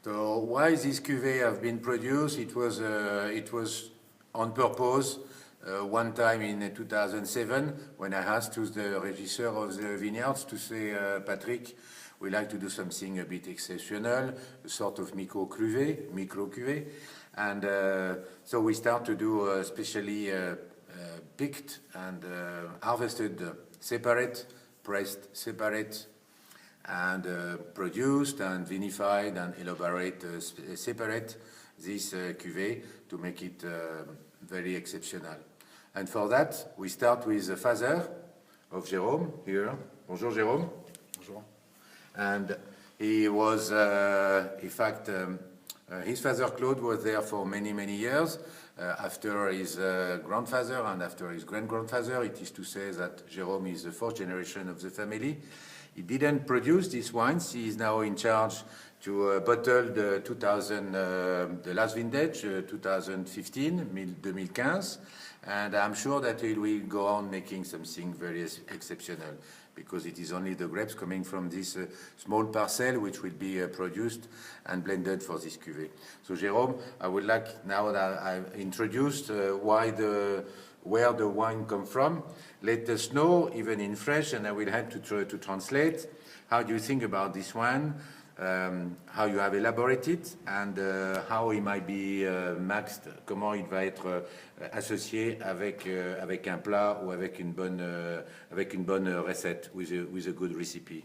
So why this cuvée have been produced? It was on purpose. One time in 2007, when I asked to the regisseur of the vineyards to say, Patrick, we like to do something a bit exceptional, a sort of micro cuvée, and so we start to do especially picked and harvested separate, pressed separate, and produced and vinified and elaborate separate this cuvée to make it very exceptional. And for that, we start with the father of Jérôme here. Bonjour Jérôme. Bonjour. And he was, in fact, his father Claude was there for many, many years. After his grandfather and after his great-grandfather, it is to say that Jérôme is the fourth generation of the family. He didn't produce these wines. He is now in charge to bottle the 2000, the last vintage, 2015, 2015, and I'm sure that he will go on making something very exceptional, because it is only the grapes coming from this small parcel which will be produced and blended for this cuvée. So Jérôme, I would like, now that I've introduced where the wine come from, let us know, even in French, and I will help to try to translate, how do you think about this wine, how you have elaborated, and how it might be maxed, comment il va être associé avec un plat ou avec une bonne recette, with a good recipe.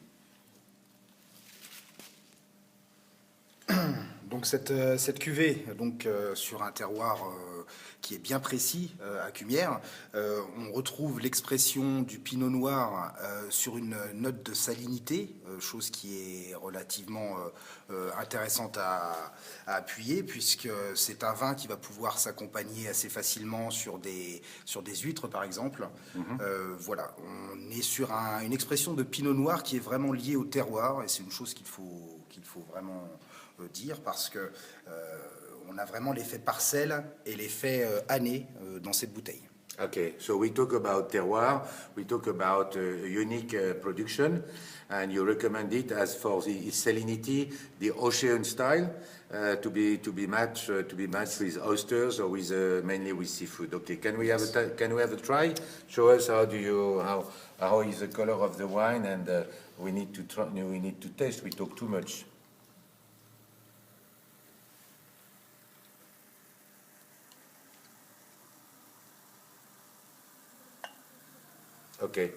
Donc cette cuvée, donc sur un terroir qui est bien précis à Cumières, on retrouve l'expression du pinot noir sur une note de salinité, chose qui est relativement intéressante à appuyer, puisque c'est un vin qui va pouvoir s'accompagner assez facilement sur des huîtres par exemple. Voilà, on est sur une expression de pinot noir qui est vraiment liée au terroir, et c'est une chose qu'il faut vraiment dire, parce que on a vraiment l'effet parcelle et l'effet année dans cette bouteille. Okay, so we talk about terroir, we talk about unique production, and you recommend it as for the salinity, the ocean style, to be matched with oysters or with mainly with seafood. Okay, can we have a try? Show us how is the color of the wine, and we need to taste. We talk too much. Okay,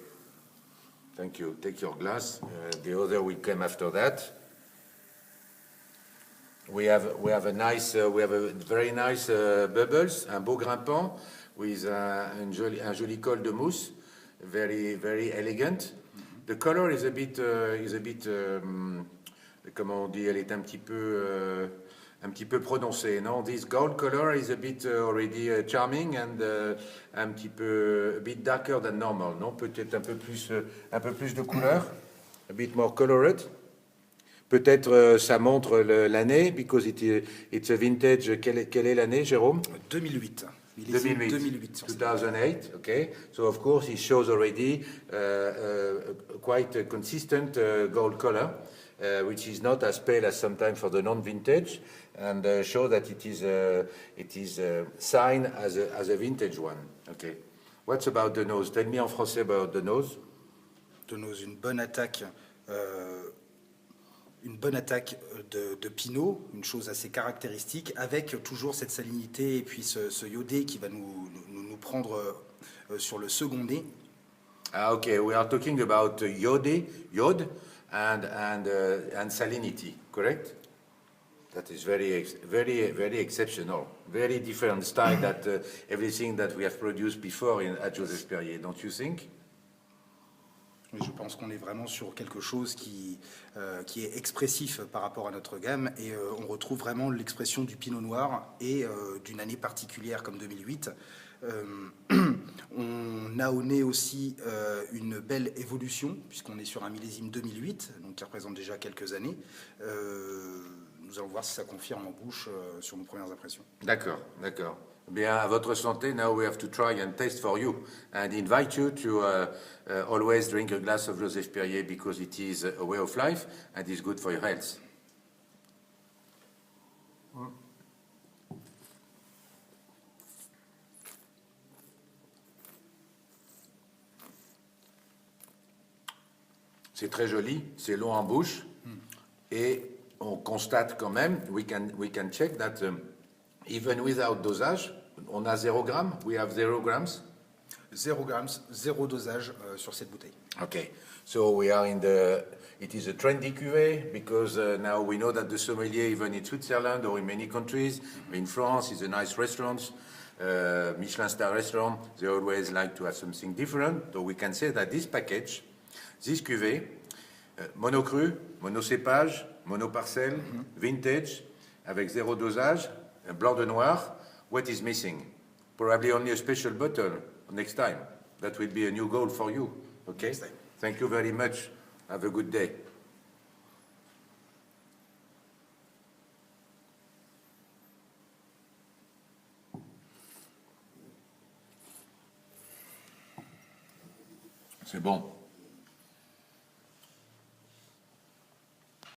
thank you. Take your glass. The other will come after that. We have a very nice bubbles, un beau grimpant with un joli col de mousse, very very elegant. The color is a bit comment on dit, elle est un petit peu prononcée, non? This gold color is a bit already charming and a bit darker than normal, non? Peut-être un peu plus de couleur, a bit more colored. Peut-être ça montre l'année, because it's a vintage. Quelle est l'année, Jérôme? 2008. 2008. Okay. So of course it shows already quite a consistent gold color, which is not as pale as sometimes for the non-vintage, and show that it is signed as a vintage one. Okay. What's about the nose? Tell me en français about the nose. The nose, une bonne attaque de pinot, une chose assez caractéristique, avec toujours cette salinité et puis ce iodé qui va nous prendre sur le second nez. Okay, we are talking about iode and salinity, correct? That is very, very, very exceptional, very different style that everything that we have produced before at Joseph Perrier, don't you think? Oui, je pense qu'on est vraiment sur quelque chose qui est expressif par rapport à notre gamme, et on retrouve vraiment l'expression du pinot noir et d'une année particulière comme 2008. On a au nez aussi une belle évolution, puisqu'on est sur un millésime 2008, donc qui représente déjà quelques années. Nous allons voir si ça confirme en bouche sur nos premières impressions. D'accord. Bien, à votre santé. Now we have to try and taste for you and invite you to always drink a glass of Joseph Perrier, because it is a way of life and is good for your health. C'est très joli, c'est long en bouche, et on constate quand même, we can check that even without dosage, on a 0 grammes, we have 0 grams. 0 grammes, 0 dosage sur cette bouteille. Okay, so we are in the, it is a trendy cuvée because now we know that the sommelier, even in Switzerland or in many countries, in France, is a nice restaurant, Michelin star restaurant, they always like to have something different. So we can say that this package, this cuvée, monocru, monocépage, monoparcelle, vintage, avec 0 dosage, blanc de noir, what is missing? Probably only a special bottle next time. That will be a new goal for you. Okay? Thank you very much. Have a good day. C'est bon.